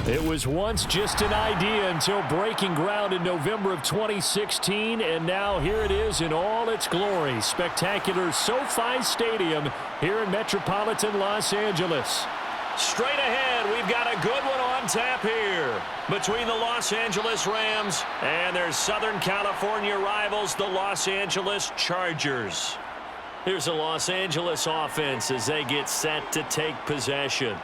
It was once just an idea until breaking ground in November of 2016, and now here it is in all its glory. Spectacular SoFi Stadium here in metropolitan Los Angeles. Straight ahead, we've got a good one on tap here between the Los Angeles Rams and their Southern California rivals, the Los Angeles Chargers. Here's the Los Angeles offense as they get set to take possession.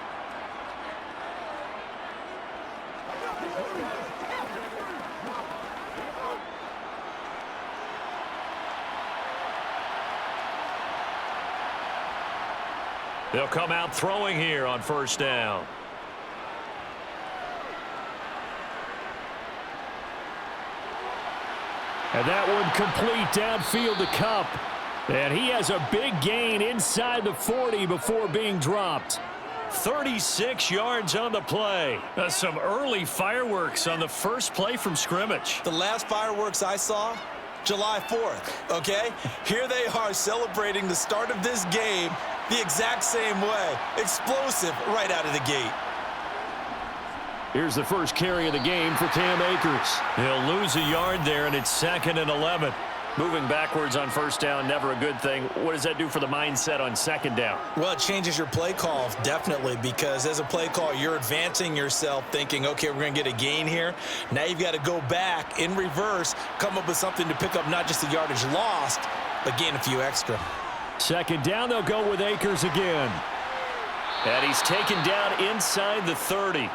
They'll come out throwing here on first down. And that one complete downfield to Kupp. And he has a big gain inside the 40 before being dropped. 36 yards on the play. Some early fireworks on the first play from scrimmage. The last fireworks I saw, July 4th, okay? Here they are celebrating the start of this game the exact same way. Explosive right out of the gate. Here's the first carry of the game for Cam Akers. He'll lose a yard there, and it's 2nd and 11. Moving backwards on first down, never a good thing. What does that do for the mindset on second down? Well, it changes your play call, definitely, because as a play call, you're advancing yourself thinking, okay, we're going to get a gain here. Now you've got to go back in reverse, come up with something to pick up not just the yardage lost, but gain a few extra. Second down, they'll go with Akers again. And he's taken down inside the 30.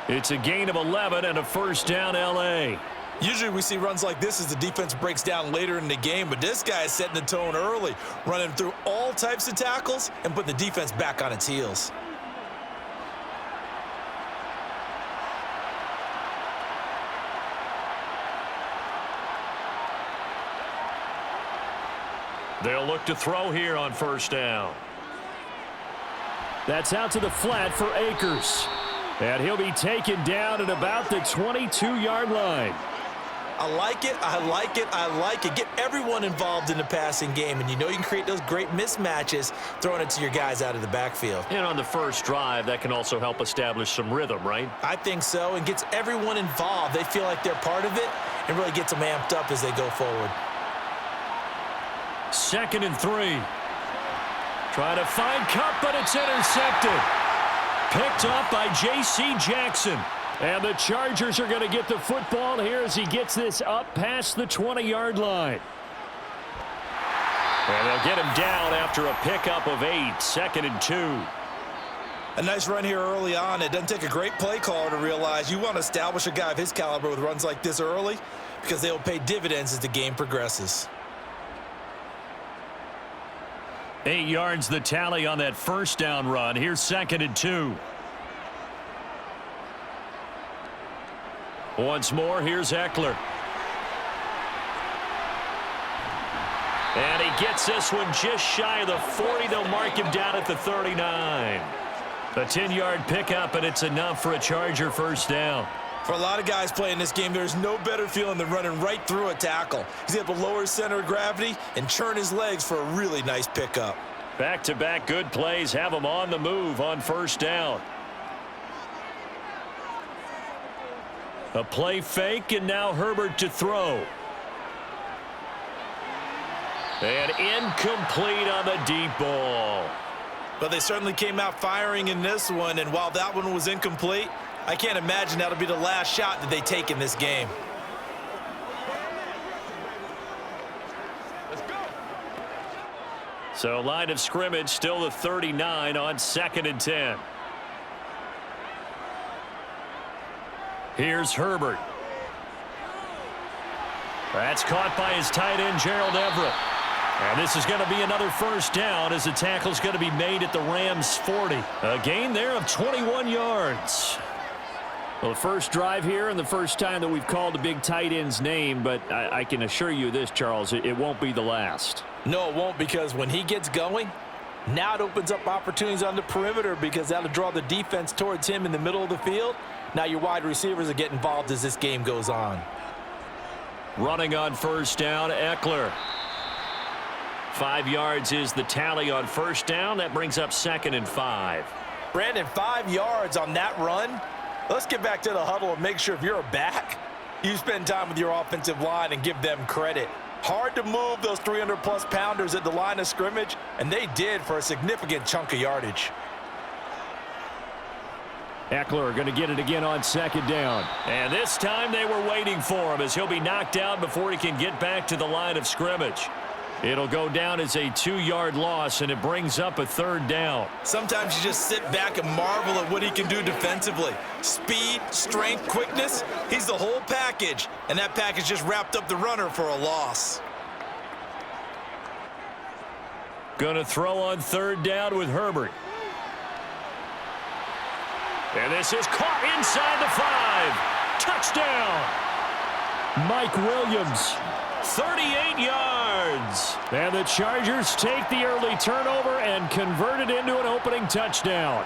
It's a gain of 11 and a first down L.A. Usually we see runs like this as the defense breaks down later in the game, but this guy is setting the tone early, running through all types of tackles and putting the defense back on its heels. They'll look to throw here on first down. That's out to the flat for Akers. And he'll be taken down at about the 22-yard line. I like it, I like it, I like it. Get everyone involved in the passing game, and you know you can create those great mismatches throwing it to your guys out of the backfield. And on the first drive, that can also help establish some rhythm, right? I think so, and gets everyone involved. They feel like they're part of it and really gets them amped up as they go forward. 2nd and 3. Trying to find Kupp, but it's intercepted. Picked up by J.C. Jackson. And the Chargers are going to get the football here as he gets this up past the 20-yard line. And they'll get him down after a pickup of 8, 2nd and 2. A nice run here early on. It doesn't take a great play caller to realize you want to establish a guy of his caliber with runs like this early because they will pay dividends as the game progresses. 8 yards the tally on that first down run. Here's 2nd and 2. Once more, here's Eckler. And he gets this one just shy of the 40. They'll mark him down at the 39. A 10-yard pickup, and it's enough for a Charger first down. For a lot of guys playing this game, there's no better feeling than running right through a tackle. He's able to lower his center of gravity and churn his legs for a really nice pickup. Back-to-back good plays have him on the move on first down. A play fake, and now Herbert to throw. And incomplete on the deep ball. But they certainly came out firing in this one, and while that one was incomplete, I can't imagine that'll be the last shot that they take in this game. Let's go. So line of scrimmage still the 39 on 2nd and 10. Here's Herbert. That's caught by his tight end, Gerald Everett. And this is going to be another first down as the tackle's going to be made at the Rams' 40. A gain there of 21 yards. Well, the first drive here and the first time that we've called a big tight end's name, but I can assure you this, Charles, it won't be the last. No, it won't, because when he gets going, now it opens up opportunities on the perimeter because that'll draw the defense towards him in the middle of the field. Now your wide receivers will get involved as this game goes on. Running on first down, Eckler. 5 yards is the tally on first down. That brings up 2nd and 5. Brandon, 5 yards on that run. Let's get back to the huddle and make sure if you're a back, you spend time with your offensive line and give them credit. Hard to move those 300-plus pounders at the line of scrimmage, and they did for a significant chunk of yardage. Eckler going to get it again on second down. And this time they were waiting for him as he'll be knocked down before he can get back to the line of scrimmage. It'll go down as a 2-yard loss, and it brings up a third down. Sometimes you just sit back and marvel at what he can do defensively. Speed, strength, quickness, he's the whole package. And that package just wrapped up the runner for a loss. Going to throw on third down with Herbert. And this is caught inside the 5. Touchdown. Mike Williams, 38 yards. And the Chargers take the early turnover and convert it into an opening touchdown.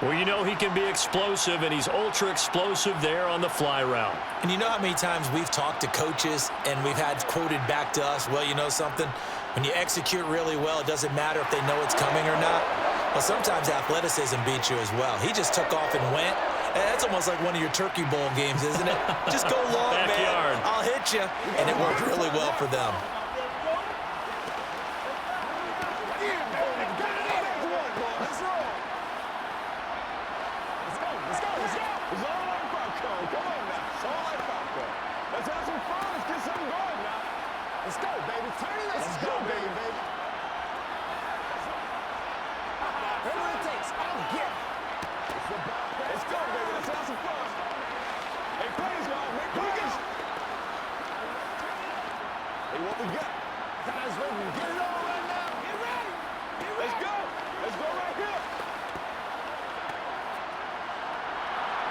Well, you know he can be explosive, and he's ultra explosive there on the fly route. And you know how many times we've talked to coaches and we've had quoted back to us, well, you know something? When you execute really well, it doesn't matter if they know it's coming or not. Well, sometimes athleticism beats you as well. He just took off and went. And that's almost like one of your Turkey Bowl games, isn't it? Just go long, man. I'll hit you. And it worked really well for them.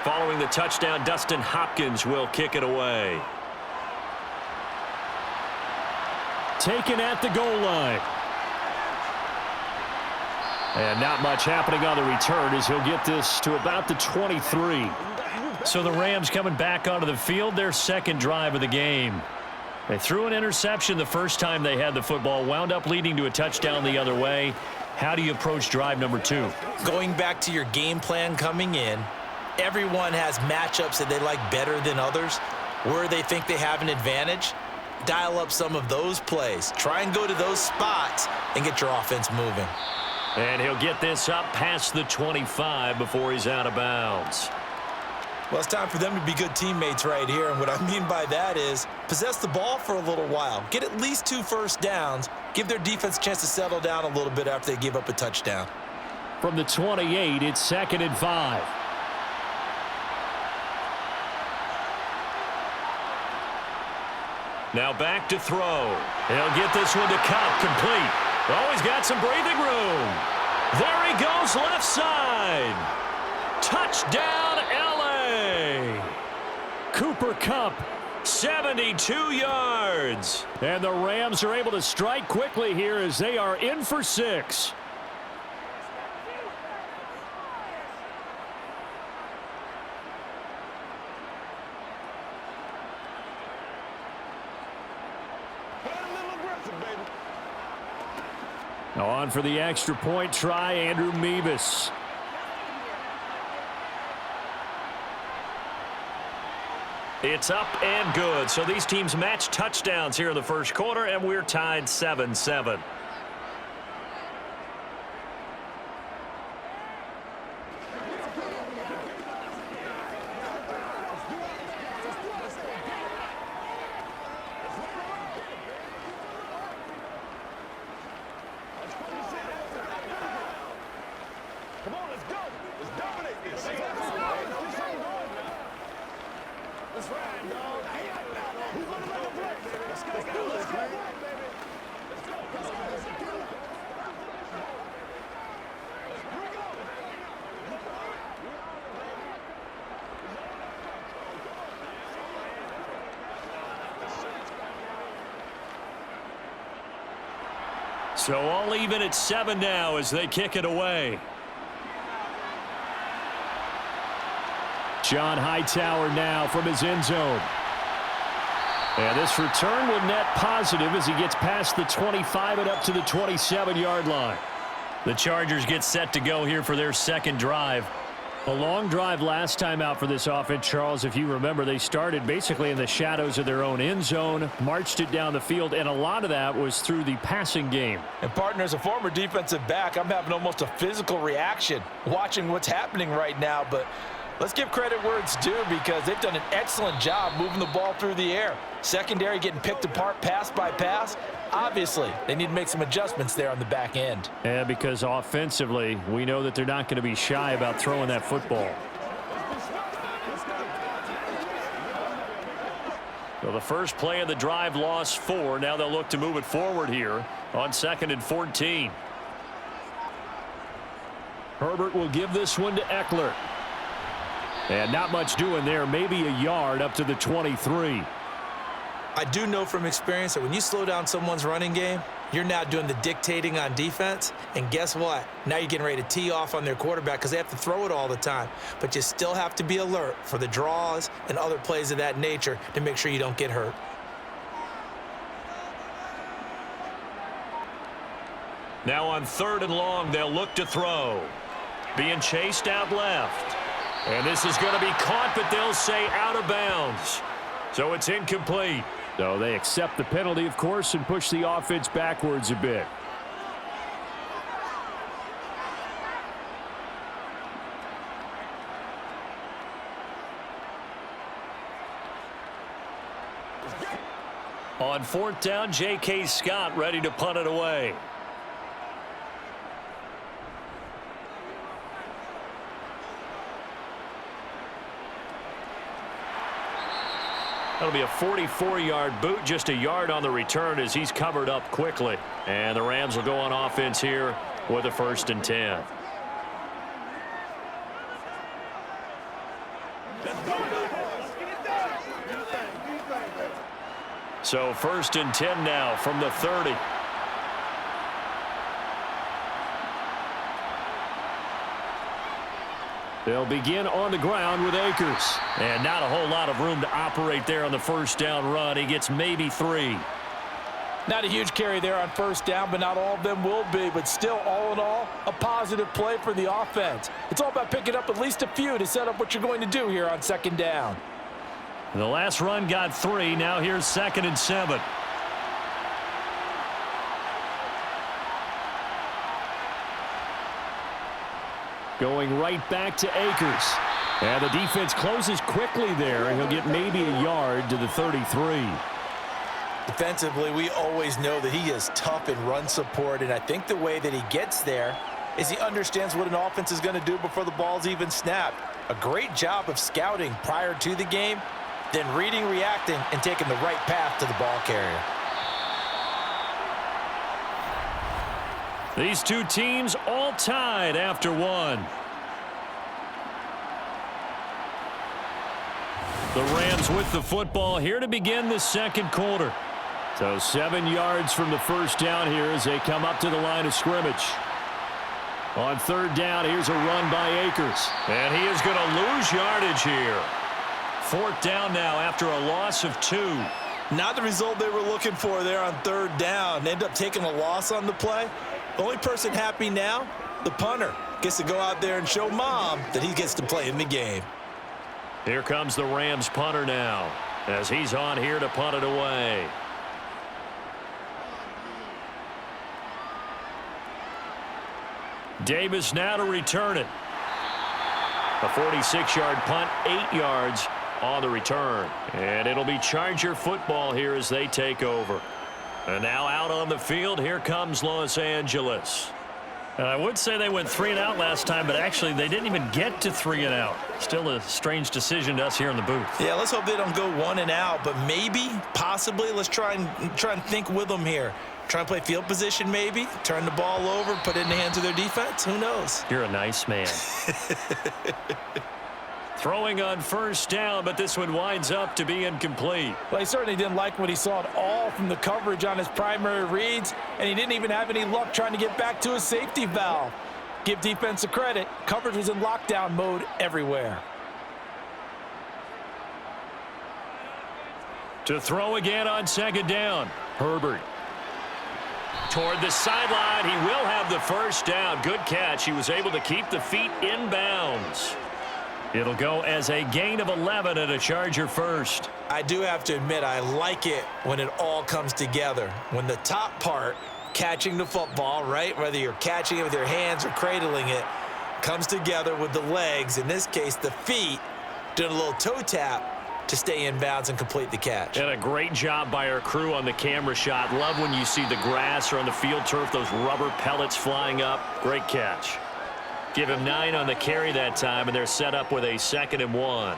Following the touchdown, Dustin Hopkins will kick it away. Taken at the goal line. And not much happening on the return as he'll get this to about the 23. So the Rams coming back onto the field, their second drive of the game. They threw an interception the first time they had the football, wound up leading to a touchdown the other way. How do you approach drive number 2? Going back to your game plan coming in, everyone has matchups that they like better than others, where they think they have an advantage. Dial up some of those plays. Try and go to those spots and get your offense moving. And he'll get this up past the 25 before he's out of bounds. Well, it's time for them to be good teammates right here, and what I mean by that is possess the ball for a little while. Get at least 2 first downs. Give their defense a chance to settle down a little bit after they give up a touchdown. From the 28, it's 2nd and 5. Now back to throw. He'll get this one to Cobb, complete. Oh, he's got some breathing room. There he goes, left side. Touchdown, L.A. Cooper Kupp, 72 yards. And the Rams are able to strike quickly here as they are in for 6. On for the extra point try, Andrew Mevis. It's up and good. So these teams match touchdowns here in the first quarter, and we're tied 7-7. So all even at 7 now as they kick it away. John Hightower now from his end zone. And this return will net positive as he gets past the 25 and up to the 27-yard line. The Chargers get set to go here for their second drive. A long drive last time out for this offense, Charles. If you remember, they started basically in the shadows of their own end zone, marched it down the field, and a lot of that was through the passing game. And, partner, as a former defensive back, I'm having almost a physical reaction watching what's happening right now. But let's give credit where it's due because they've done an excellent job moving the ball through the air. Secondary getting picked apart pass by pass. Obviously, they need to make some adjustments there on the back end. Yeah, because offensively, we know that they're not going to be shy about throwing that football. So the first play of the drive lost 4. Now they'll look to move it forward here on 2nd and 14. Herbert will give this one to Eckler. And not much doing there, maybe a yard up to the 23. I do know from experience that when you slow down someone's running game, you're now doing the dictating on defense. And guess what? Now you're getting ready to tee off on their quarterback because they have to throw it all the time. But you still have to be alert for the draws and other plays of that nature to make sure you don't get hurt. Now on 3rd and long, they'll look to throw. Being chased out left. And this is going to be caught, but they'll say out of bounds. So it's incomplete. So they accept the penalty, of course, and push the offense backwards a bit. On 4th down, J.K. Scott ready to punt it away. That'll be a 44-yard boot, just a yard on the return as he's covered up quickly. And the Rams will go on offense here with a 1st and 10. So 1st and 10 now from the 30. They'll begin on the ground with Akers. And not a whole lot of room to operate there on the 1st down run. He gets maybe 3. Not a huge carry there on 1st down, but not all of them will be. But still, all in all, a positive play for the offense. It's all about picking up at least a few to set up what you're going to do here on 2nd down. The last run got 3. Now here's 2nd and 7. Going right back to Akers. And the defense closes quickly there, and he'll get maybe a yard to the 33. Defensively, we always know that he is tough in run support, and I think the way that he gets there is he understands what an offense is going to do before the ball's even snapped. A great job of scouting prior to the game, then reading, reacting, and taking the right path to the ball carrier. These two teams all tied after 1. The Rams with the football here to begin the 2nd quarter. So 7 yards from the 1st down here as they come up to the line of scrimmage. On 3rd down, here's a run by Akers. And he is going to lose yardage here. 4th down now after a loss of 2. Not the result they were looking for there on 3rd down. They end up taking a loss on the play. The only person happy now, the punter, gets to go out there and show mom that he gets to play in the game. Here comes the Rams punter now as he's on here to punt it away. Davis now to return it. A 46-yard punt, 8 yards on the return. And it'll be Charger football here as they take over. And now out on the field, here comes Los Angeles. And I would say they went 3 and out last time, but actually they didn't even get to 3 and out. Still a strange decision to us here in the booth. Yeah, let's hope they don't go 1 and out, but maybe, possibly, let's try and think with them here. Try and play field position maybe, turn the ball over, put it in the hands of their defense. Who knows? You're a nice man. Throwing on 1st down, but this one winds up to be incomplete. Well, he certainly didn't like what he saw at all from the coverage on his primary reads, and he didn't even have any luck trying to get back to his safety valve. Give defense a credit. Coverage was in lockdown mode everywhere. To throw again on 2nd down. Herbert. Toward the sideline. He will have the 1st down. Good catch. He was able to keep the feet in bounds. It'll go as a gain of 11 and a Charger first. I do have to admit, I like it when it all comes together. When the top part, catching the football, right, whether you're catching it with your hands or cradling it, comes together with the legs, in this case the feet, doing a little toe tap to stay in bounds and complete the catch. And a great job by our crew on the camera shot. Love when you see the grass or on the field turf, those rubber pellets flying up. Great catch. Give him 9 on the carry that time, and they're set up with a 2nd and 1.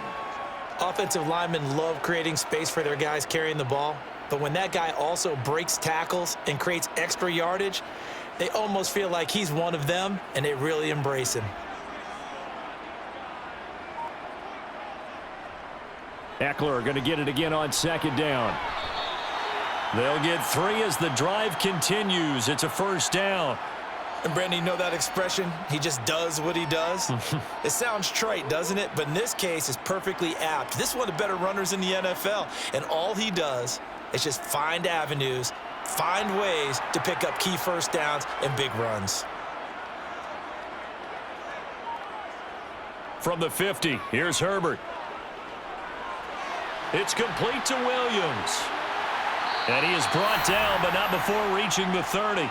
Offensive linemen love creating space for their guys carrying the ball, but when that guy also breaks tackles and creates extra yardage, they almost feel like he's one of them, and they really embrace him. Eckler going to get it again on 2nd down. They'll get 3 as the drive continues. It's a 1st down. And Brandon, you know that expression? He just does what he does. It sounds trite, doesn't it? But in this case, it's perfectly apt. This is one of the better runners in the NFL. And all he does is just find avenues, find ways to pick up key 1st downs and big runs. From the 50, here's Herbert. It's complete to Williams. And he is brought down, but not before reaching the 30.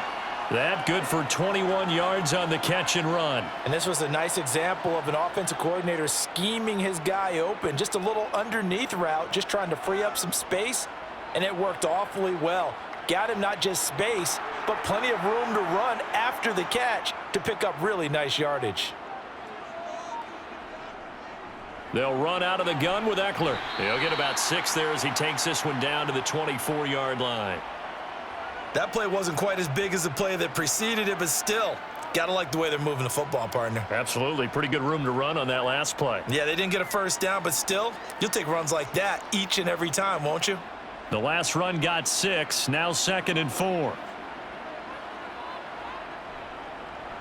That good for 21 yards on the catch and run. And this was a nice example of an offensive coordinator scheming his guy open. Just a little underneath route, just trying to free up some space, and it worked awfully well. Got him not just space, but plenty of room to run after the catch to pick up really nice yardage. They'll run out of the gun with Eckler. He'll get about 6 there as he takes this one down to the 24-yard line. That play wasn't quite as big as the play that preceded it, but still, gotta like the way they're moving the football, partner. Absolutely. Pretty good room to run on that last play. Yeah, they didn't get a 1st down, but still, you'll take runs like that each and every time, won't you? The last run got 6, now 2nd and 4.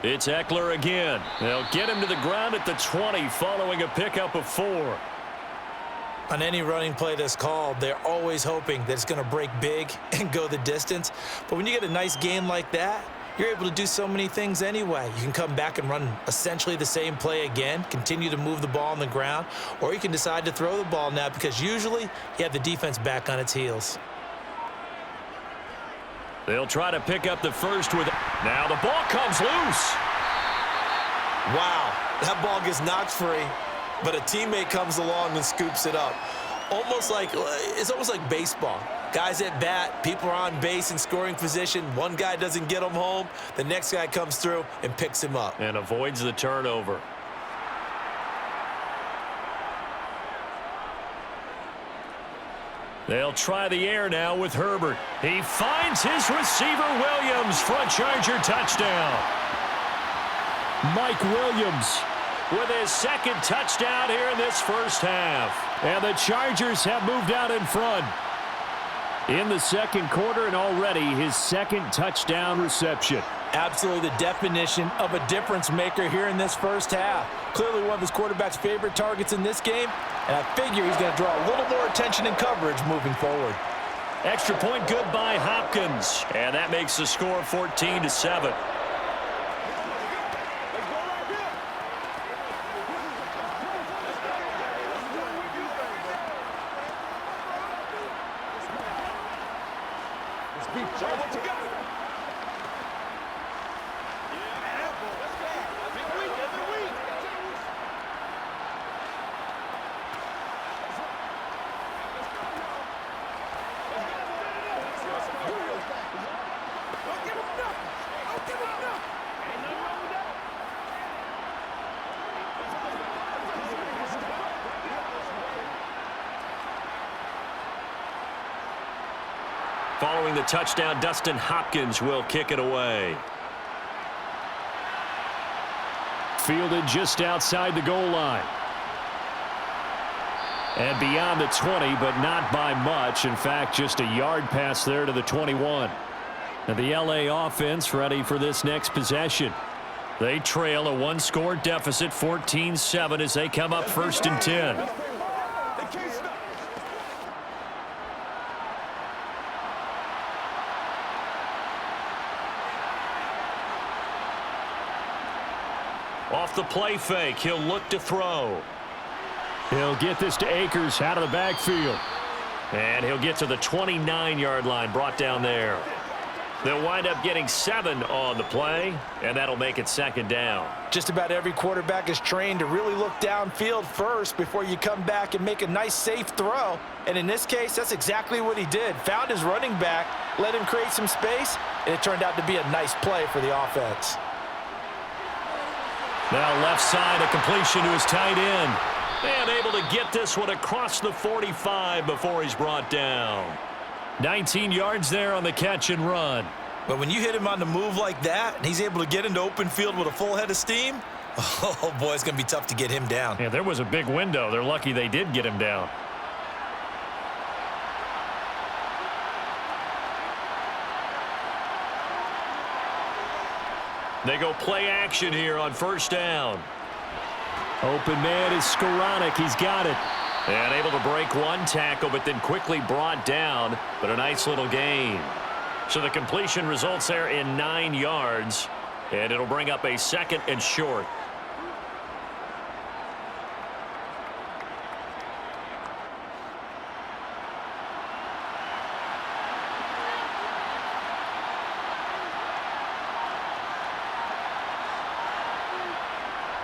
It's Eckler again. They'll get him to the ground at the 20 following a pickup of 4. On any running play that's called, they're always hoping that it's going to break big and go the distance. But when you get a nice gain like that, you're able to do so many things anyway. You can come back and run essentially the same play again, continue to move the ball on the ground, or you can decide to throw the ball now because usually you have the defense back on its heels. They'll try to pick up the 1st with... Now the ball comes loose. Wow, that ball gets knocked free, but a teammate comes along and scoops it up. It's almost like baseball. Guys at bat, people are on base in scoring position. One guy doesn't get him home. The next guy comes through and picks him up. And avoids the turnover. They'll try the air now with Herbert. He finds his receiver Williams for a Charger touchdown. Mike Williams with his 2nd touchdown here in this 1st half. And the Chargers have moved out in front in the 2nd quarter, and already his 2nd touchdown reception. Absolutely the definition of a difference maker here in this 1st half. Clearly one of his quarterback's favorite targets in this game, and I figure he's going to draw a little more attention and coverage moving forward. Extra point good by Hopkins, and that makes the score 14-7. Following the touchdown, Dustin Hopkins will kick it away. Fielded just outside the goal line. And beyond the 20, but not by much. In fact, just a yard pass there to the 21. And the LA offense ready for this next possession. They trail a 1-score deficit, 14-7, as they come up 1st and 10. Off the play fake, he'll look to throw. He'll get this to Akers out of the backfield. And he'll get to the 29-yard line, brought down there. They'll wind up getting 7 on the play, and that'll make it second down. Just about every quarterback is trained to really look downfield first before you come back and make a nice, safe throw. And in this case, that's exactly what he did. Found his running back, let him create some space, and it turned out to be a nice play for the offense. Now left side, a completion to his tight end. And able to get this one across the 45 before he's brought down. 19 yards there on the catch and run. But when you hit him on the move like that, and he's able to get into open field with a full head of steam, oh, boy, it's going to be tough to get him down. Yeah, there was a big window. They're lucky they did get him down. They go play action here on first down. Open man is Skoranek. He's got it. And able to break one tackle, but then quickly brought down. But a nice little gain. So the completion results there in 9 yards. And it'll bring up a 2nd and short.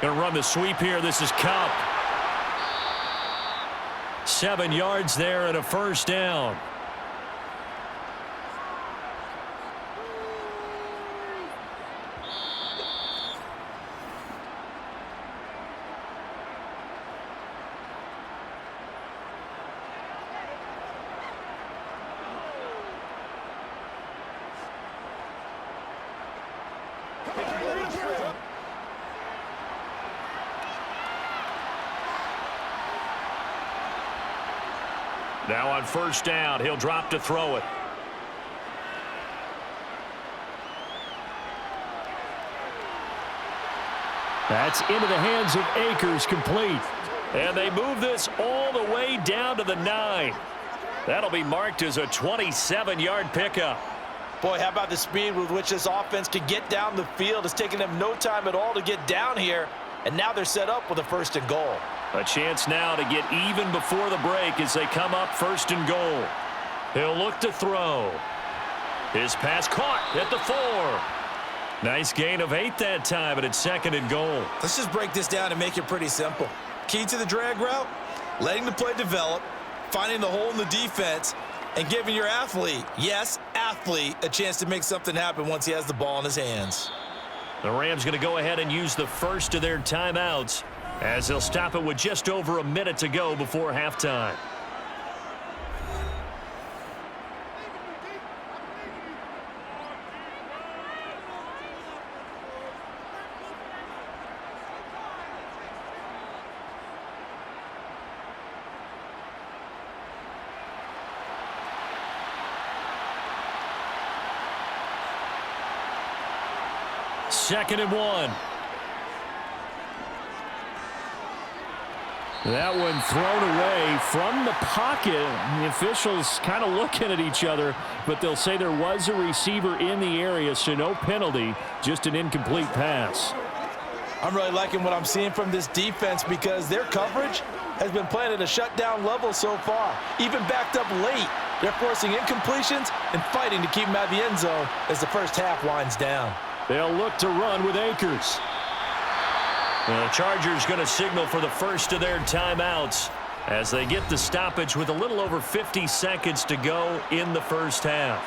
Going to run the sweep here. This is Cup. 7 yards there and a first down. Now on first down, he'll drop to throw it. That's into the hands of Akers, complete. And they move this all the way down to the 9. That'll be marked as a 27-yard pickup. Boy, how about the speed with which this offense can get down the field? It's taken them no time at all to get down here. And now they're set up with a 1st and goal. A chance now to get even before the break as they come up 1st and goal. He'll look to throw. His pass caught at the 4. Nice gain of 8 that time, but it's 2nd and goal. Let's just break this down and make it pretty simple. Key to the drag route, letting the play develop, finding the hole in the defense, and giving your athlete, yes, athlete, a chance to make something happen once he has the ball in his hands. The Rams going to go ahead and use the first of their timeouts as they'll stop it with just over a minute to go before halftime. Second and 1. That one thrown away from the pocket. The officials kind of looking at each other, but they'll say there was a receiver in the area, so no penalty, just an incomplete pass. I'm really liking what I'm seeing from this defense because their coverage has been playing at a shutdown level so far. Even backed up late, they're forcing incompletions and fighting to keep them out of the end zone as the first half winds down. They'll look to run with Akers. The Chargers going to signal for the first of their timeouts as they get the stoppage with a little over 50 seconds to go in the first half.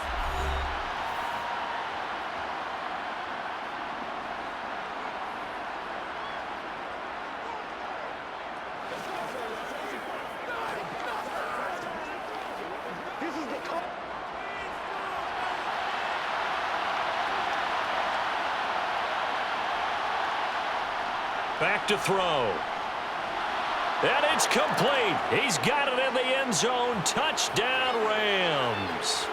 Back to throw. And it's complete. He's got it in the end zone. Touchdown, Rams.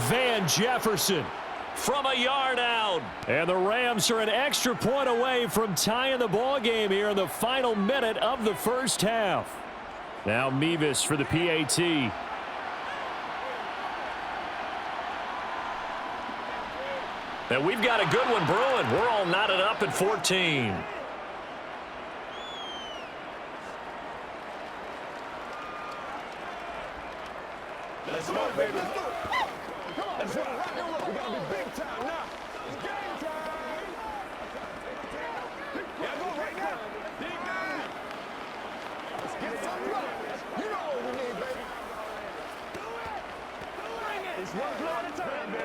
Van Jefferson from a yard out. And the Rams are an extra point away from tying the ball game here in the final minute of the first half. Now Mevis for the PAT. And we've got a good one brewing. We're all knotted up at 14. Let's go, baby. Let's go. We gotta be big time now. It's game time. Yeah, go right now. Big game. Let's get some love. You know what we need, baby. Do it. It's one play at a time, baby.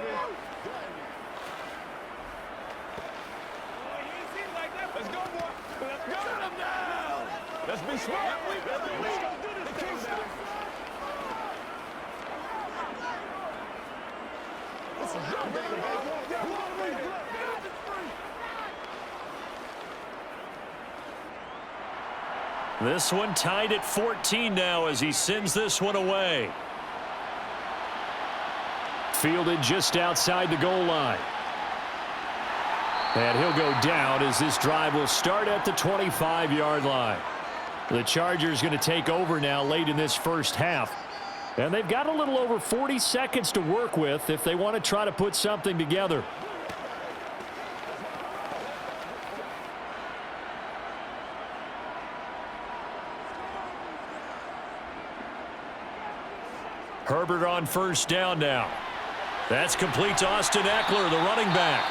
Let's go, boy. Let's go. Shut him down. Let's be smart. Let's go do this thing now. This is your baby, baby. This one tied at 14 now as he sends this one away. Fielded just outside the goal line. And he'll go down as this drive will start at the 25-yard line. The Chargers going to take over now late in this first half. And they've got a little over 40 seconds to work with if they want to try to put something together. Herbert on first down now. That's complete to Austin Eckler, the running back.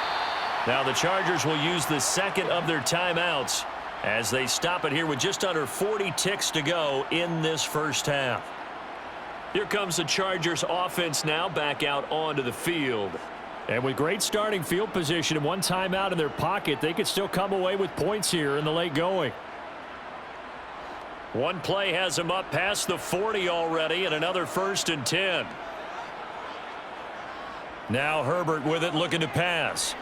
Now the Chargers will use the second of their timeouts as they stop it here with just under 40 ticks to go in this first half. Here comes the Chargers offense now back out onto the field. And with great starting field position and one timeout in their pocket, they could still come away with points here in the late going. One play has him up past the 40 already and another 1st and 10. Now Herbert with it looking to pass.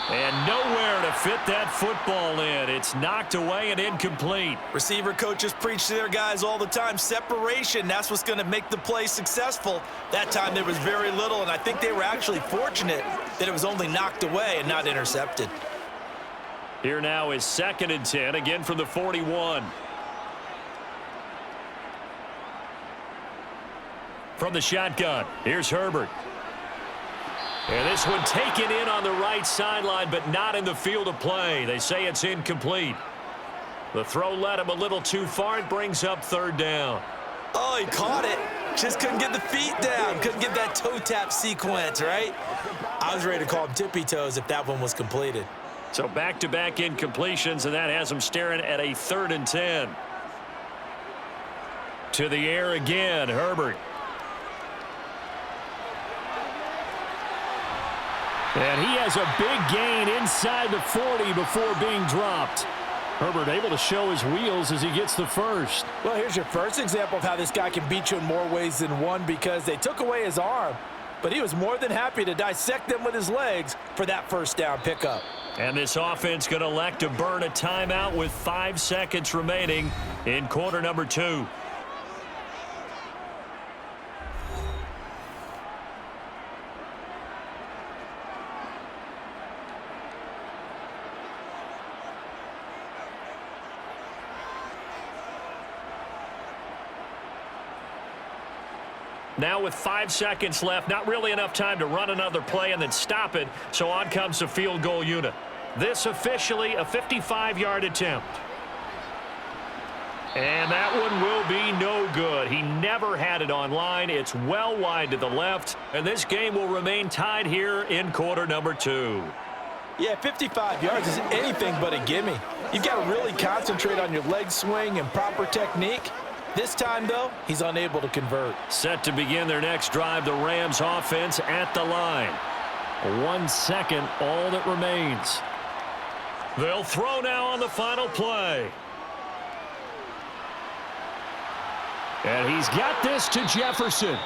And nowhere to fit that football in. It's knocked away and incomplete. Receiver coaches preach to their guys all the time. Separation, that's what's going to make the play successful. That time there was very little, and I think they were actually fortunate that it was only knocked away and not intercepted. Here now is 2nd and 10, again from the 41. From the shotgun, here's Herbert. And this one taken in on the right sideline, but not in the field of play. They say it's incomplete. The throw led him a little too far. It brings up 3rd down. Oh, he caught it. Just couldn't get the feet down. Couldn't get that toe tap sequence, right? I was ready to call him tippy toes if that one was completed. So back-to-back incompletions, and that has him staring at a 3rd and 10. To the air again, Herbert. And he has a big gain inside the 40 before being dropped. Herbert able to show his wheels as he gets the first. Well, here's your first example of how this guy can beat you in more ways than one, because they took away his arm, but he was more than happy to dissect them with his legs for that 1st down pickup. And this offense going to elect to burn a timeout with 5 seconds remaining in quarter number 2. Now with 5 seconds left, not really enough time to run another play and then stop it, so on comes the field goal unit. This officially a 55-yard attempt. And that one will be no good. He never had it on line. It's well wide to the left, and this game will remain tied here in quarter number 2. Yeah, 55 yards is anything but a gimme. You've got to really concentrate on your leg swing and proper technique. This time, though, he's unable to convert. Set to begin their next drive, the Rams offense at the line. 1 second, all that remains. They'll throw now on the final play. And he's got this to Jefferson.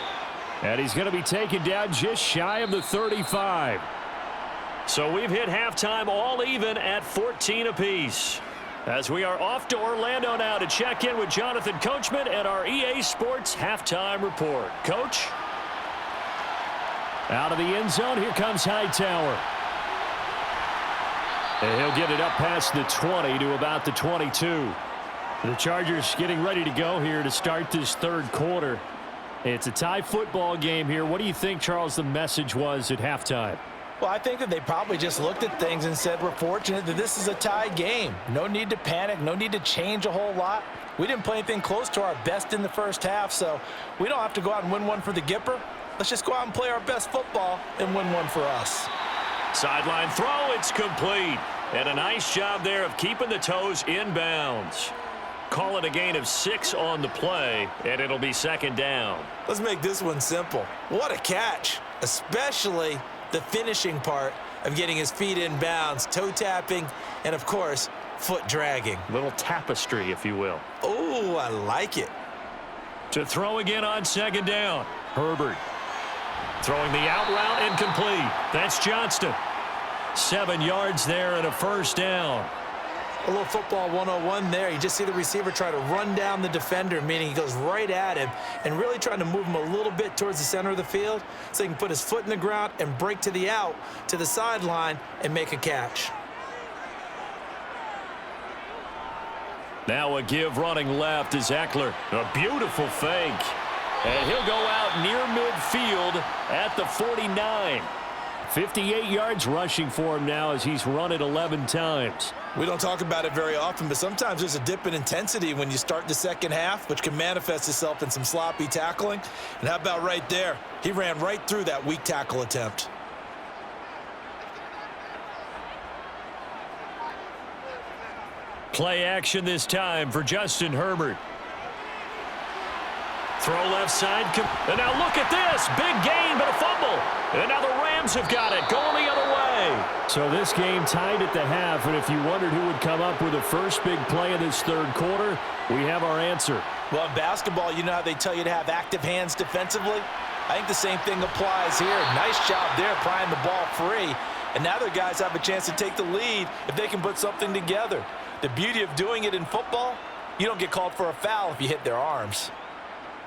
And he's going to be taken down just shy of the 35. So we've hit halftime all even at 14 apiece. As we are off to Orlando now to check in with Jonathan Coachman and our EA Sports halftime report. Coach? Out of the end zone, here comes Hightower. And he'll get it up past the 20 to about the 22. The Chargers getting ready to go here to start this 3rd quarter. It's a tie football game here. What do you think, Charles, the message was at halftime? Well, I think that they probably just looked at things and said, we're fortunate that this is a tie game. No need to panic, no need to change a whole lot. We didn't play anything close to our best in the first half, so we don't have to go out and win one for the Gipper. Let's just go out and play our best football and win one for us. Sideline throw, it's complete. And a nice job there of keeping the toes in bounds. Call it a gain of 6 on the play, and it'll be second down. Let's make this one simple. What a catch, especially the finishing part of getting his feet in bounds, toe tapping, and of course, foot dragging. Little tapestry, if you will. Oh, I like it. To throw again on second down. Herbert throwing the out route and complete. That's Johnston. 7 yards there and a first down. A little football 101 there. You just see the receiver try to run down the defender, meaning he goes right at him and really trying to move him a little bit towards the center of the field so he can put his foot in the ground and break to the out, to the sideline, and make a catch. Now a give running left is Eckler. A beautiful fake. And he'll go out near midfield at the 49. 58 yards rushing for him now as he's run it 11 times. We don't talk about it very often, but sometimes there's a dip in intensity when you start the second half, which can manifest itself in some sloppy tackling. And how about right there? He ran right through that weak tackle attempt. Play action this time for Justin Herbert. Throw left side. And now look at this. Big gain, but a fumble. And now the Rams have got it, going the other way. So this game tied at the half, and if you wondered who would come up with the first big play of this third quarter, we have our answer. Well, in basketball, you know how they tell you to have active hands defensively? I think the same thing applies here. Nice job there, prying the ball free. And now their guys have a chance to take the lead if they can put something together. The beauty of doing it in football, you don't get called for a foul if you hit their arms.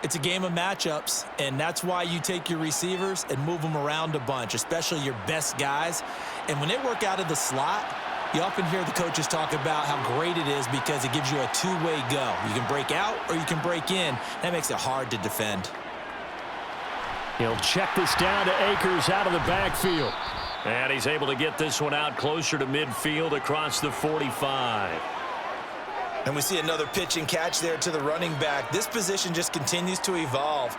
It's a game of matchups, and that's why you take your receivers and move them around a bunch, especially your best guys. And when they work out of the slot, you often hear the coaches talk about how great it is because it gives you a two-way go. You can break out or you can break in. That makes it hard to defend. He'll check this down to Akers out of the backfield. And he's able to get this one out closer to midfield across the 45. And we see another pitch and catch there to the running back. This position just continues to evolve.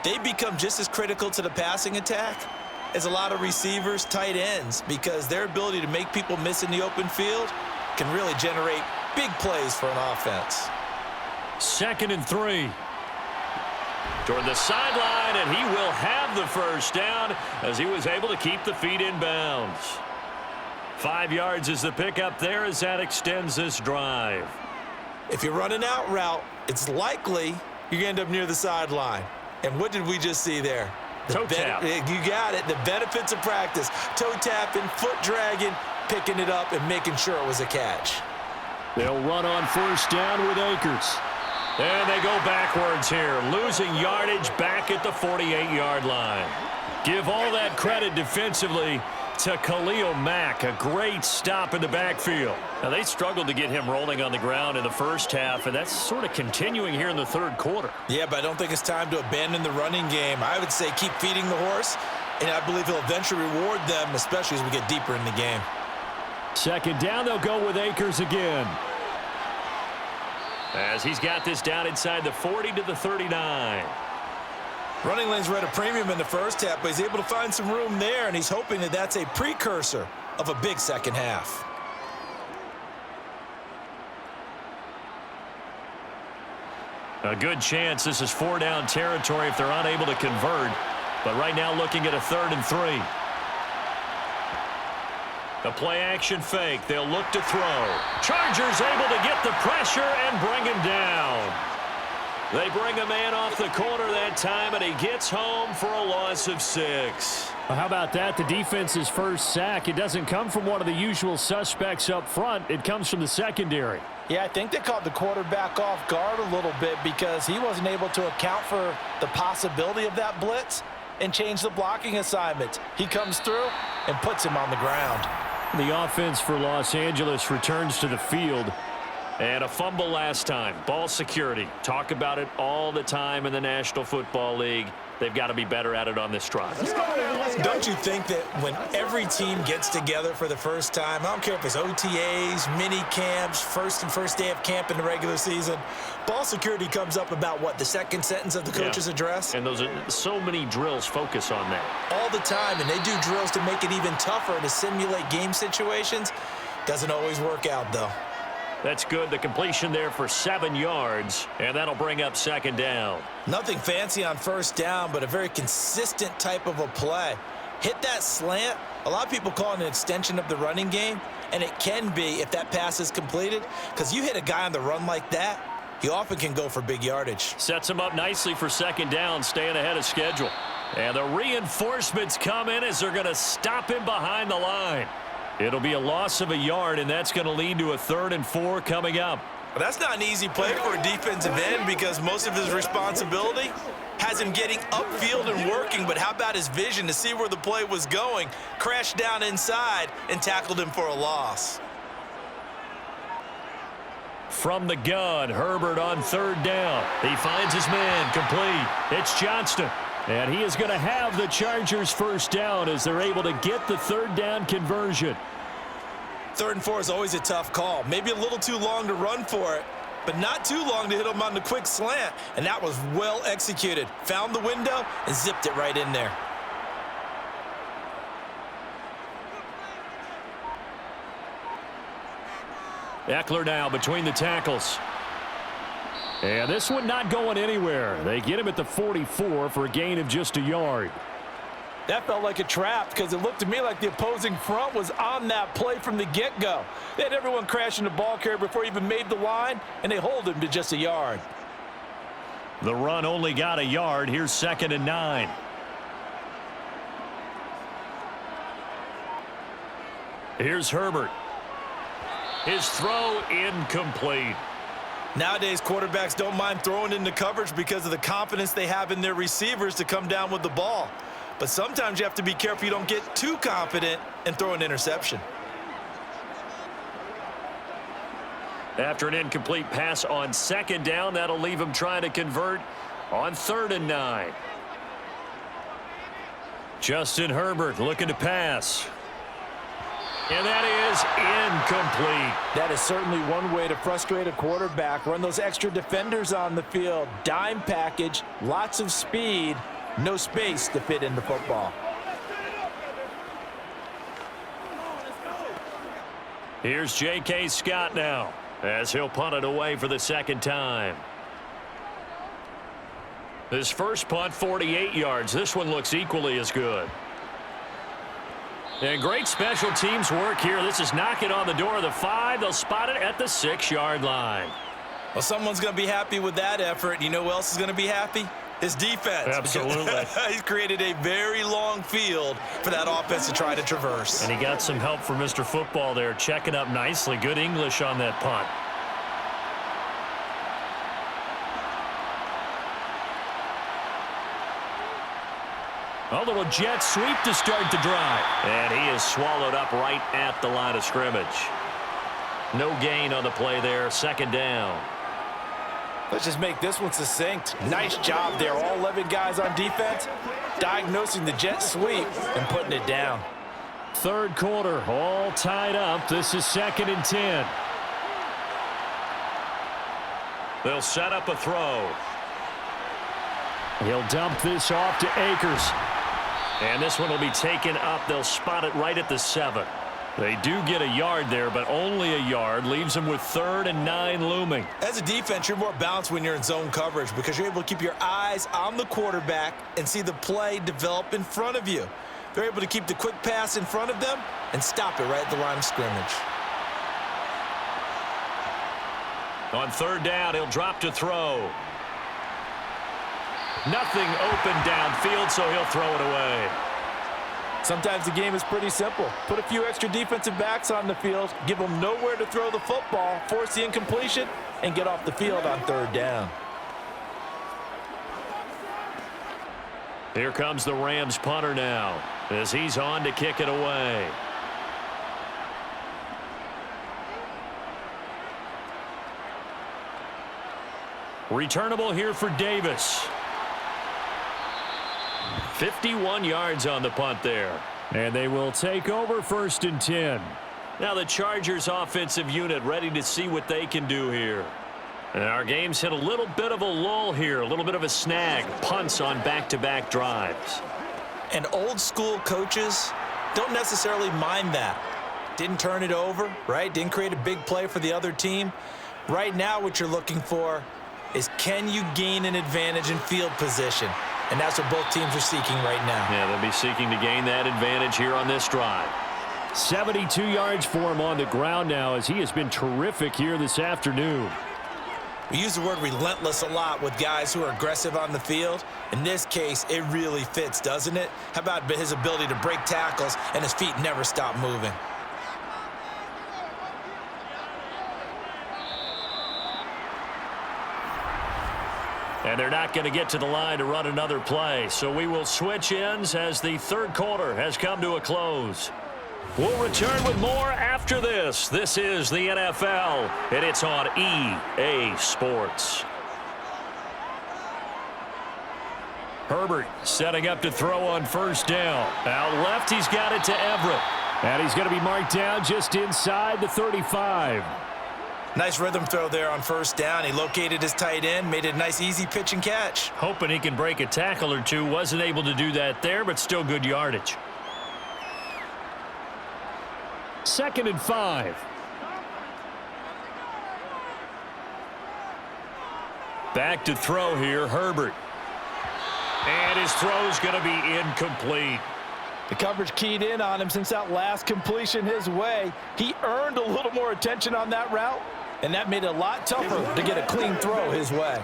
They become just as critical to the passing attack as a lot of receivers, tight ends, because their ability to make people miss in the open field can really generate big plays for an offense. 2nd and 3. Toward the sideline, and he will have the first down as he was able to keep the feet in bounds. 5 yards is the pickup there as that extends this drive. If you run an out route, it's likely you're going to end up near the sideline. And what did we just see there? Toe tap. You got it. The benefits of practice. Toe tapping, foot dragging, picking it up, and making sure it was a catch. They'll run on first down with Akers. And they go backwards here, losing yardage back at the 48-yard line. Give all that credit defensively to Khalil Mack. A great stop in the backfield. Now, they struggled to get him rolling on the ground in the first half, and that's sort of continuing here in the third quarter. Yeah, but I don't think it's time to abandon the running game. I would say keep feeding the horse, and I believe he'll eventually reward them, especially as we get deeper in the game. 2nd down, they'll go with Akers again. As he's got this down inside the 40 to the 39. Running lanes were at a premium in the first half, but he's able to find some room there, and he's hoping that that's a precursor of a big second half. A good chance this is 4-down territory if they're unable to convert. But right now looking at a 3rd and 3. The play-action fake. They'll look to throw. Chargers able to get the pressure and bring him down. They bring a man off the corner that time, and he gets home for a loss of 6. Well, how about that? The defense's first sack. It doesn't come from one of the usual suspects up front. It comes from the secondary. Yeah, I think they caught the quarterback off guard a little bit because he wasn't able to account for the possibility of that blitz and change the blocking assignment. He comes through and puts him on the ground. The offense for Los Angeles returns to the field. And a fumble last time. Ball security. Talk about it all the time in the National Football League. They've got to be better at it on this drive. Don't you think that when every team gets together for the first time, I don't care if it's OTAs, mini camps, first day of camp in the regular season, ball security comes up about what, the second sentence of the coach's address? And those are so many drills focus on that. All the time, and they do drills to make it even tougher to simulate game situations. Doesn't always work out, though. That's good. The completion there for 7 yards, and that'll bring up second down. Nothing fancy on first down, but a very consistent type of a play. Hit that slant. A lot of people call it an extension of the running game, and it can be if that pass is completed, because you hit a guy on the run like that, he often can go for big yardage. Sets him up nicely for second down, staying ahead of schedule. And the reinforcements come in as they're going to stop him behind the line. It'll be a loss of a yard, and that's going to lead to a 3rd and 4 coming up. But that's not an easy play for a defensive end because most of his responsibility has him getting upfield and working. But how about his vision to see where the play was going, crashed down inside, and tackled him for a loss. From the gun, Herbert on 3rd down. He finds his man complete. It's Johnston. And he is going to have the Chargers first down as they're able to get the 3rd down conversion. 3rd and 4 is always a tough call. Maybe a little too long to run for it, but not too long to hit him on the quick slant. And that was well executed. Found the window and zipped it right in there. Eckler now between the tackles. And this one not going anywhere. They get him at the 44 for a gain of just a yard. That felt like a trap because it looked to me like the opposing front was on that play from the get-go. They had everyone crashing the ball carrier before he even made the line, and they hold him to just a yard. The run only got a yard. Here's 2nd and 9. Here's Herbert. His throw incomplete. Nowadays, quarterbacks don't mind throwing into coverage because of the confidence they have in their receivers to come down with the ball. But sometimes you have to be careful you don't get too confident and throw an interception. After an incomplete pass on 2nd down, that'll leave him trying to convert on 3rd and 9. Justin Herbert looking to pass. And that is incomplete. That is certainly one way to frustrate a quarterback. Run those extra defenders on the field. Dime package, lots of speed, no space to fit in the football. Here's J.K. Scott now as he'll punt it away for the 2nd time. His first punt, 48 yards. This one looks equally as good. And great special teams work here. This is knocking on the door of the 5. They'll spot it at the 6-yard line. Well, someone's going to be happy with that effort. You know who else is going to be happy? His defense. Absolutely. He's created a very long field for that offense to try to traverse. And he got some help from Mr. Football there, checking up nicely. Good English on that punt. A little jet sweep to start the drive. And he is swallowed up right at the line of scrimmage. No gain on the play there. 2nd down. Let's just make this one succinct. Nice job there. All 11 guys on defense diagnosing the jet sweep and putting it down. 3rd quarter, all tied up. This is 2nd and 10. They'll set up a throw. He'll dump this off to Akers. And this one will be taken up. They'll spot it right at the 7. They do get a yard there, but only a yard. Leaves them with 3rd and 9 looming. As a defense, you're more balanced when you're in zone coverage because you're able to keep your eyes on the quarterback and see the play develop in front of you. They're able to keep the quick pass in front of them and stop it right at the line of scrimmage. On 3rd down, he'll drop to throw. Nothing open downfield, so he'll throw it away. Sometimes the game is pretty simple. Put a few extra defensive backs on the field, give them nowhere to throw the football, force the incompletion, and get off the field on 3rd down. Here comes the Rams punter now as he's on to kick it away. Returnable here for Davis. 51 yards on the punt there. And they will take over 1st and 10. Now the Chargers offensive unit ready to see what they can do here. And our game's hit a little bit of a lull here, a little bit of a snag. Punts on back-to-back drives. And old school coaches don't necessarily mind that. Didn't turn it over, right? Didn't create a big play for the other team. Right now what you're looking for is, can you gain an advantage in field position? And that's what both teams are seeking right now. Yeah, they'll be seeking to gain that advantage here on this drive. 72 yards for him on the ground now, as he has been terrific here this afternoon. We use the word relentless a lot with guys who are aggressive on the field. In this case, it really fits, doesn't it? How about his ability to break tackles and his feet never stop moving? And they're not going to get to the line to run another play. So we will switch ends as the third quarter has come to a close. We'll return with more after this. This is the NFL, and it's on EA Sports. Herbert setting up to throw on 1st down. Out left, he's got it to Everett. And he's going to be marked down just inside the 35. Nice rhythm throw there on 1st down. He located his tight end, made it a nice easy pitch and catch. Hoping he can break a tackle or two. Wasn't able to do that there, but still good yardage. 2nd and 5. Back to throw here, Herbert. And his throw's going to be incomplete. The coverage keyed in on him since that last completion his way. He earned a little more attention on that route, and that made it a lot tougher to get a clean throw his way.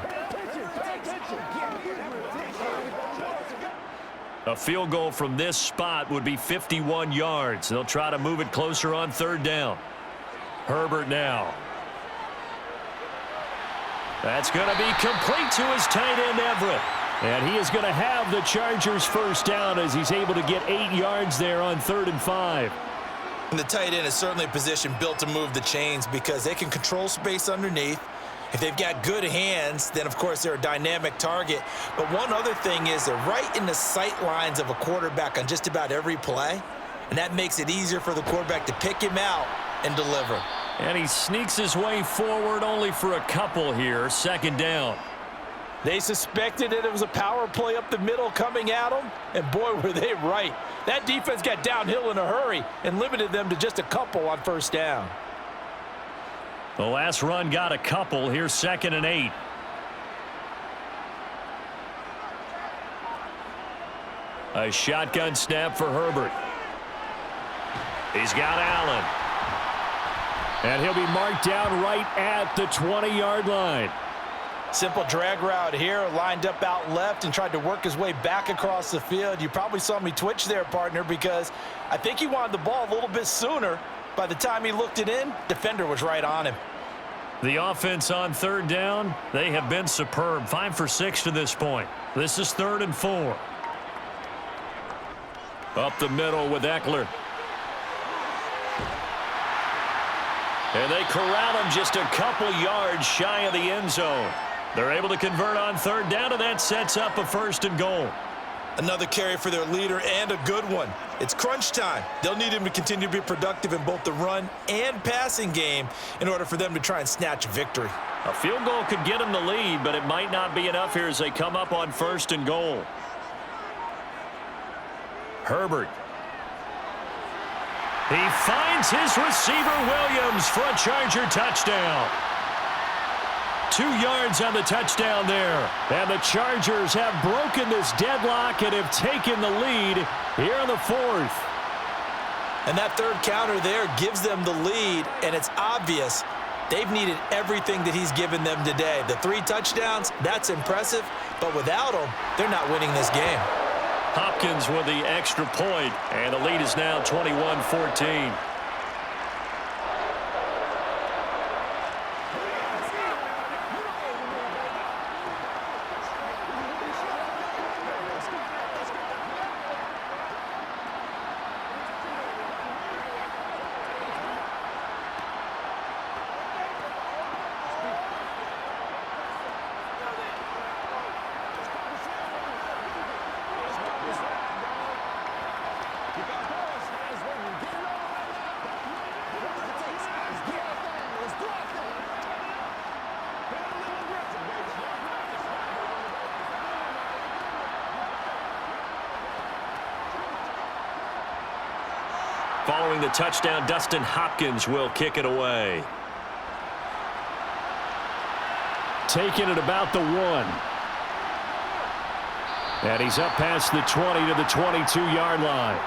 A field goal from this spot would be 51 yards. They'll try to move it closer on 3rd down. Herbert now. That's going to be complete to his tight end, Everett. And he is going to have the Chargers 1st down as he's able to get 8 yards there on 3rd and 5. And the tight end is certainly a position built to move the chains because they can control space underneath. If they've got good hands, then, of course, they're a dynamic target. But one other thing is they're right in the sight lines of a quarterback on just about every play, and that makes it easier for the quarterback to pick him out and deliver. And he sneaks his way forward only for a couple here. 2nd down. They suspected it was a power play up the middle coming at them, and boy, were they right. That defense got downhill in a hurry and limited them to just a couple on 1st down. The last run got a couple. Here's 2nd and 8. A shotgun snap for Herbert. He's got Allen. And he'll be marked down right at the 20-yard line. Simple drag route here, lined up out left and tried to work his way back across the field. You probably saw me twitch there, partner, because I think he wanted the ball a little bit sooner. By the time he looked it in, defender was right on him. The offense on 3rd down, they have been superb. 5 for 6 to this point. This is 3rd and 4. Up the middle with Eckler. And they corral him just a couple yards shy of the end zone. They're able to convert on 3rd down, and that sets up a 1st and goal. Another carry for their leader, and a good one. It's crunch time. They'll need him to continue to be productive in both the run and passing game in order for them to try and snatch victory. A field goal could get them the lead, but it might not be enough here as they come up on 1st and goal. Herbert. He finds his receiver, Williams, for a Charger touchdown. 2 yards on the touchdown there. And the Chargers have broken this deadlock and have taken the lead here in the 4th. And that 3rd counter there gives them the lead, and it's obvious they've needed everything that he's given them today. The 3 touchdowns, that's impressive, but without him, they're not winning this game. Hopkins with the extra point, and the lead is now 21-14. Following the touchdown, Dustin Hopkins will kick it away. Taking it about the 1. And he's up past the 20 to the 22-yard line.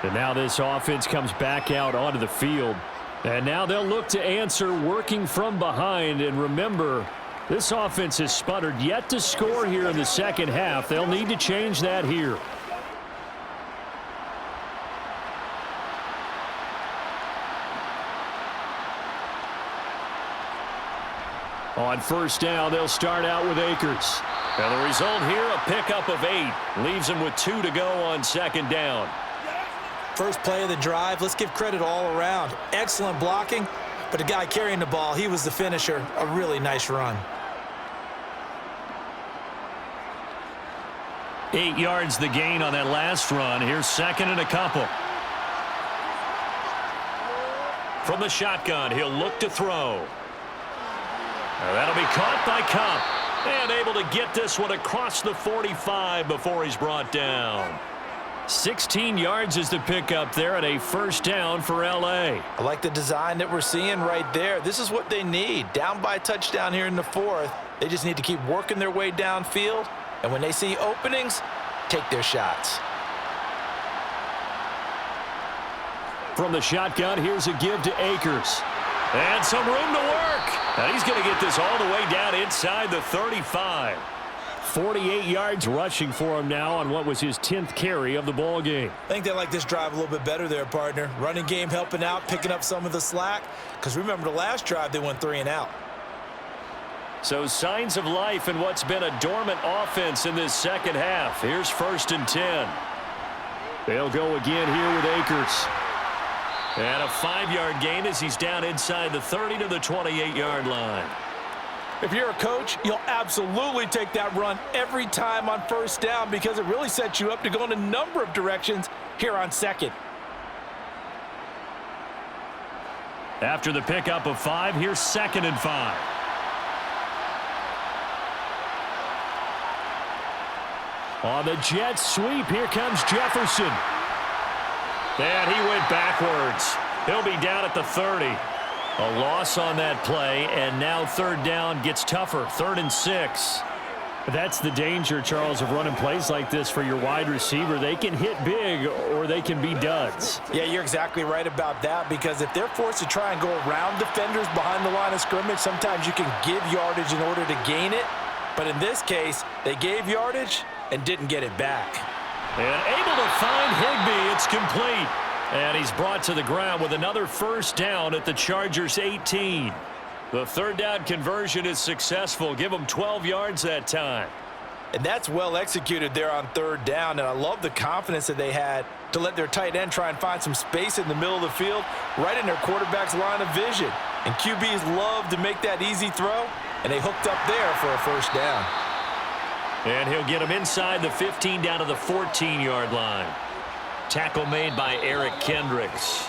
And now this offense comes back out onto the field. And now they'll look to answer working from behind. And remember, this offense has sputtered yet to score here in the second half. They'll need to change that here. On first down, they'll start out with Akers. And the result here, a pickup of 8. Leaves them with 2 to go on second down. First play of the drive, let's give credit all around. Excellent blocking, but the guy carrying the ball, he was the finisher. A really nice run. 8 yards the gain on that last run. Here's second and a couple. From the shotgun, he'll look to throw. That'll be caught by Cup. And able to get this one across the 45 before he's brought down. 16 yards is the pickup there and a first down for L.A. I like the design that we're seeing right there. This is what they need. Down by a touchdown here in the 4th. They just need to keep working their way downfield. And when they see openings, take their shots. From the shotgun, here's a give to Akers. And some room to work. And he's going to get this all the way down inside the 35. 48 yards rushing for him now on what was his 10th carry of the ball game. I think they like this drive a little bit better there, partner. Running game helping out, picking up some of the slack. Because remember the last drive, they went 3 and out. So signs of life in what's been a dormant offense in this second half. Here's 1st and 10. They'll go again here with Akers. And a 5-yard gain as he's down inside the 30 to the 28-yard line. If you're a coach, you'll absolutely take that run every time on first down because it really sets you up to go in a number of directions here on second. After the pickup of 5, here's 2nd and 5. On the jet sweep, here comes Jefferson. And he went backwards. He'll be down at the 30. A loss on that play, and now 3rd down gets tougher. 3rd and 6. That's the danger, Charles, of running plays like this for your wide receiver. They can hit big or they can be duds. Yeah, you're exactly right about that because if they're forced to try and go around defenders behind the line of scrimmage, sometimes you can give yardage in order to gain it. But in this case, they gave yardage and didn't get it back. And able to find Higbee. It's complete. And he's brought to the ground with another first down at the Chargers' 18. The 3rd down conversion is successful. Give them 12 yards that time. And that's well executed there on 3rd down. And I love the confidence that they had to let their tight end try and find some space in the middle of the field, right in their quarterback's line of vision. And QBs love to make that easy throw, and they hooked up there for a first down. And he'll get him inside the 15 down to the 14-yard line. Tackle made by Eric Kendricks.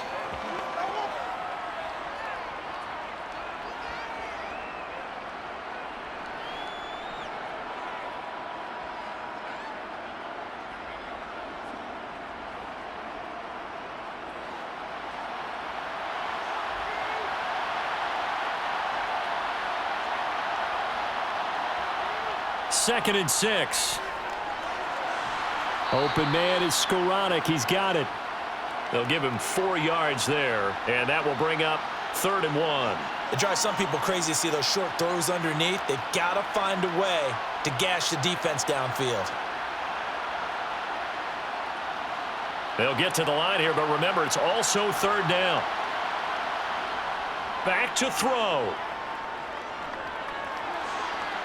Second and 6. Open man is Skoranek. He's got it. They'll give him 4 yards there, and that will bring up 3rd and 1. It drives some people crazy to see those short throws underneath. They've got to find a way to gash the defense downfield. They'll get to the line here, but remember, it's also 3rd down. Back to throw.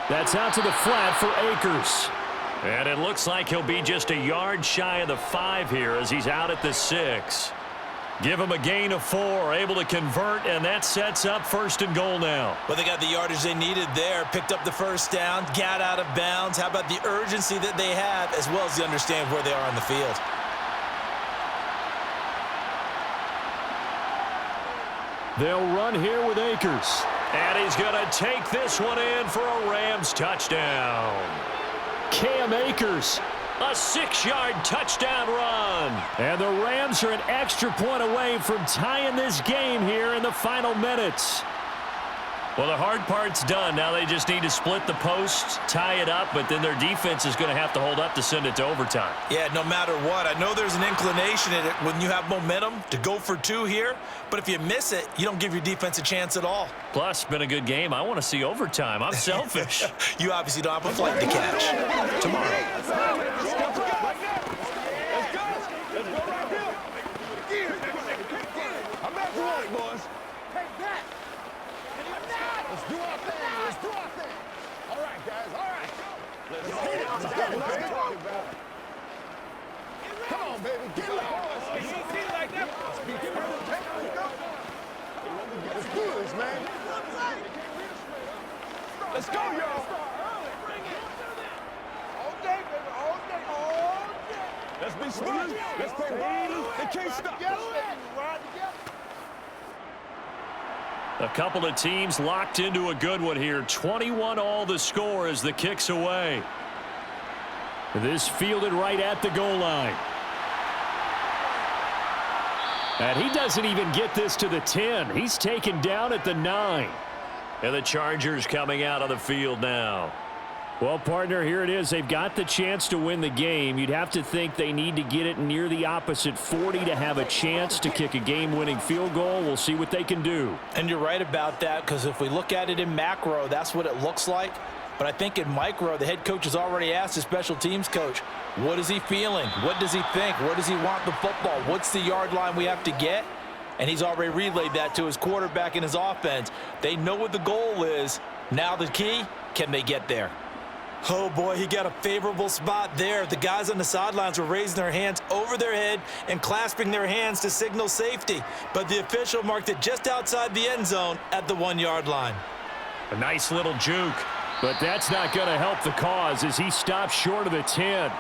That's out to the flat for Akers. And it looks like he'll be just a yard shy of the 5 here as he's out at the 6. Give him a gain of 4, able to convert, and that sets up 1st and goal now. Well, they got the yardage they needed there, picked up the first down, got out of bounds. How about the urgency that they have as well as they understand where they are on the field? They'll run here with Akers. And he's going to take this one in for a Rams touchdown. Cam Akers A 6-yard touchdown run. And the Rams are an extra point away from tying this game here in the final minutes. Well, the hard part's done. Now they just need to split the posts, tie it up, but then their defense is going to have to hold up to send it to overtime. Yeah, no matter what. I know there's an inclination in it when you have momentum to go for 2 here, but if you miss it, you don't give your defense a chance at all. Plus, been a good game. I want to see overtime. I'm selfish. You obviously don't have a flight to catch. Tomorrow. Come on, baby. Get it like that. Let's do this, man. Let's go, y'all. All day, baby. All day. All day. Let's be smart. Let's play ball. They can't stop. Ride together. A couple of teams locked into a good one here. 21-all the score as the kick's away. This fielded right at the goal line. And he doesn't even get this to the 10. He's taken down at the 9. And the Chargers coming out on the field now. Well, partner, here it is. They've got the chance to win the game. You'd have to think they need to get it near the opposite 40 to have a chance to kick a game-winning field goal. We'll see what they can do. And you're right about that, because if we look at it in macro, that's what it looks like. But I think in micro, the head coach has already asked the special teams coach, what is he feeling? What does he think? Where does he want the football? What's the yard line we have to get? And he's already relayed that to his quarterback and his offense. They know what the goal is. Now the key, can they get there? Oh, boy, he got a favorable spot there. The guys on the sidelines were raising their hands over their head and clasping their hands to signal safety. But the official marked it just outside the end zone at the 1-yard line. A nice little juke. But that's not going to help the cause as he stops short of the 10.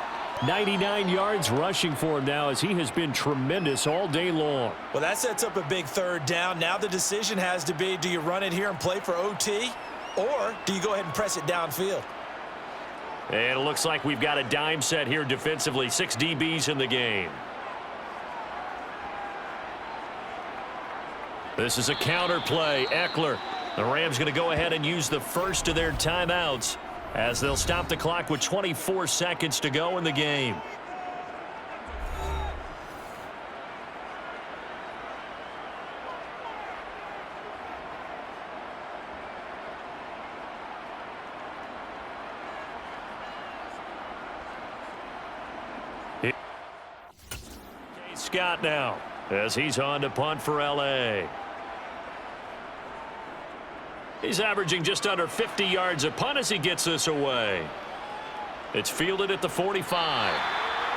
99 yards rushing for him now as he has been tremendous all day long. Well, that sets up a big 3rd down. Now the decision has to be, do you run it here and play for OT, or do you go ahead and press it downfield? And it looks like we've got a dime set here defensively. 6 DBs in the game. This is a counter play. Eckler. The Rams going to go ahead and use the first of their timeouts as they'll stop the clock with 24 seconds to go in the game. Scott now as he's on to punt for L.A. He's averaging just under 50 yards a punt as he gets this away. It's fielded at the 45.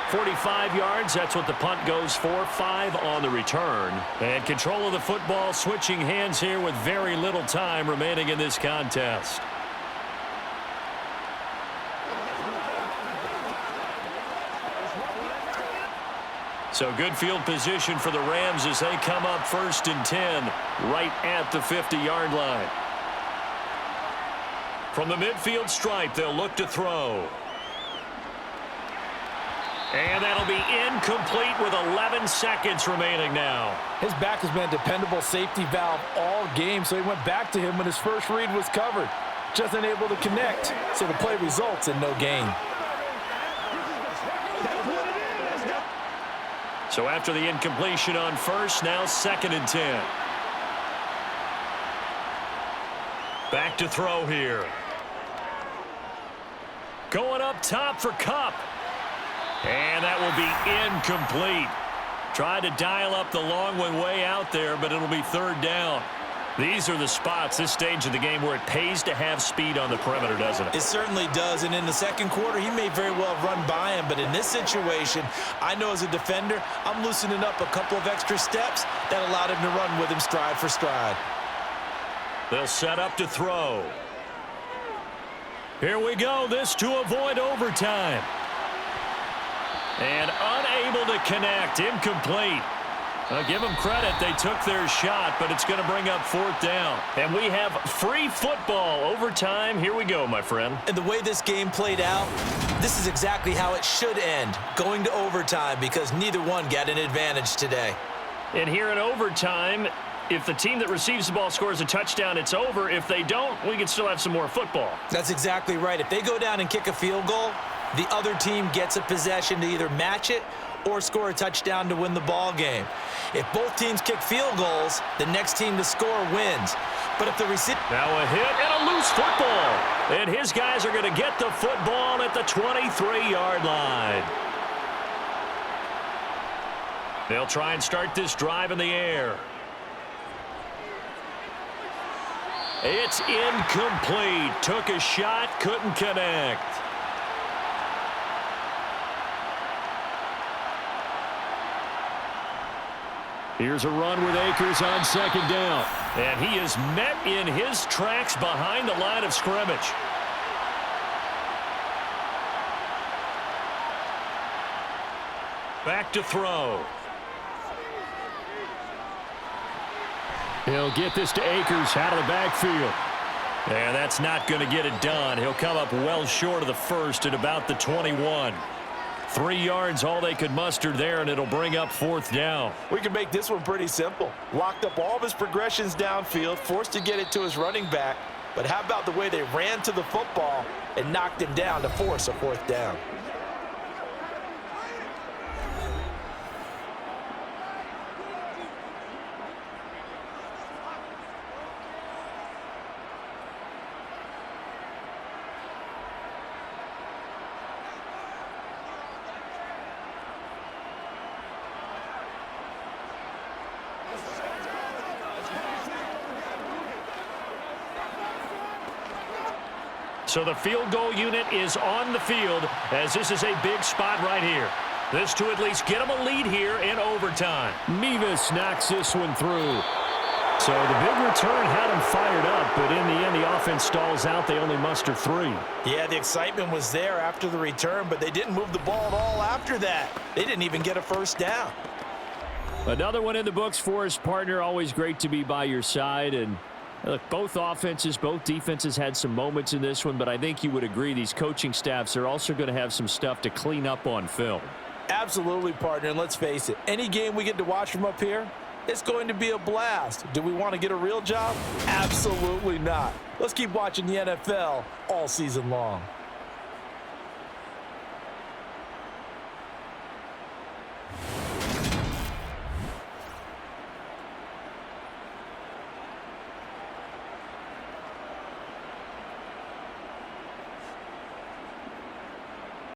45 yards, that's what the punt goes for. 5 on the return. And control of the football switching hands here with very little time remaining in this contest. So good field position for the Rams as they come up 1st and 10 right at the 50-yard line. From the midfield stripe, they'll look to throw. And that'll be incomplete with 11 seconds remaining now. His back has been a dependable safety valve all game, so he went back to him when his first read was covered. Just unable to connect, so the play results in no gain. So after the incompletion on first, now 2nd and 10. Back to throw here. Going up top for Kupp. And that will be incomplete. Tried to dial up the long one way out there, but it'll be 3rd down. These are the spots, this stage of the game, where it pays to have speed on the perimeter, doesn't it? It certainly does, and in the 2nd quarter, he may very well run by him, but in this situation, I know as a defender, I'm loosening up a couple of extra steps that allowed him to run with him stride for stride. They'll set up to throw. Here we go, this to avoid overtime. And unable to connect, incomplete. I'll give them credit, they took their shot, but it's going to bring up 4th down. And we have free football overtime. Here we go, my friend. And the way this game played out, This is exactly how it should end, going to overtime, because neither one got an advantage today. And here in overtime, if the team that receives the ball scores a touchdown, it's over. If they don't, we can still have some more football. That's exactly right. If they go down and kick a field goal, the other team gets a possession to either match it or score a touchdown to win the ball game. If both teams kick field goals, the next team to score wins. But if the receiver... Now a hit and a loose football. And his guys are going to get the football at the 23-yard line. They'll try and start this drive in the air. It's incomplete. Took a shot, couldn't connect. Here's a run with Akers on second down. And he is met in his tracks behind the line of scrimmage. Back to throw. He'll get this to Akers out of the backfield. And that's not going to get it done. He'll come up well short of the first at about the 21. 3 yards, all they could muster there, and it'll bring up fourth down. We can make this one pretty simple. Locked up all of his progressions downfield, forced to get it to his running back. But how about the way they ran to the football and knocked him down to force a fourth down? So the field goal unit is on the field as this is a big spot right here. This to at least get them a lead here in overtime. Mevis knocks this one through. So the big return had them fired up, but in the end the offense stalls out. They only muster 3. Yeah, the excitement was there after the return, but they didn't move the ball at all after that. They didn't even get a first down. Another one in the books for his partner. Always great to be by your side. And look, both offenses, both defenses had some moments in this one, but I think you would agree these coaching staffs are also going to have some stuff to clean up on film. Absolutely, partner, and let's face it, any game we get to watch from up here, it's going to be a blast. Do we want to get a real job? Absolutely not. Let's keep watching the NFL all season long.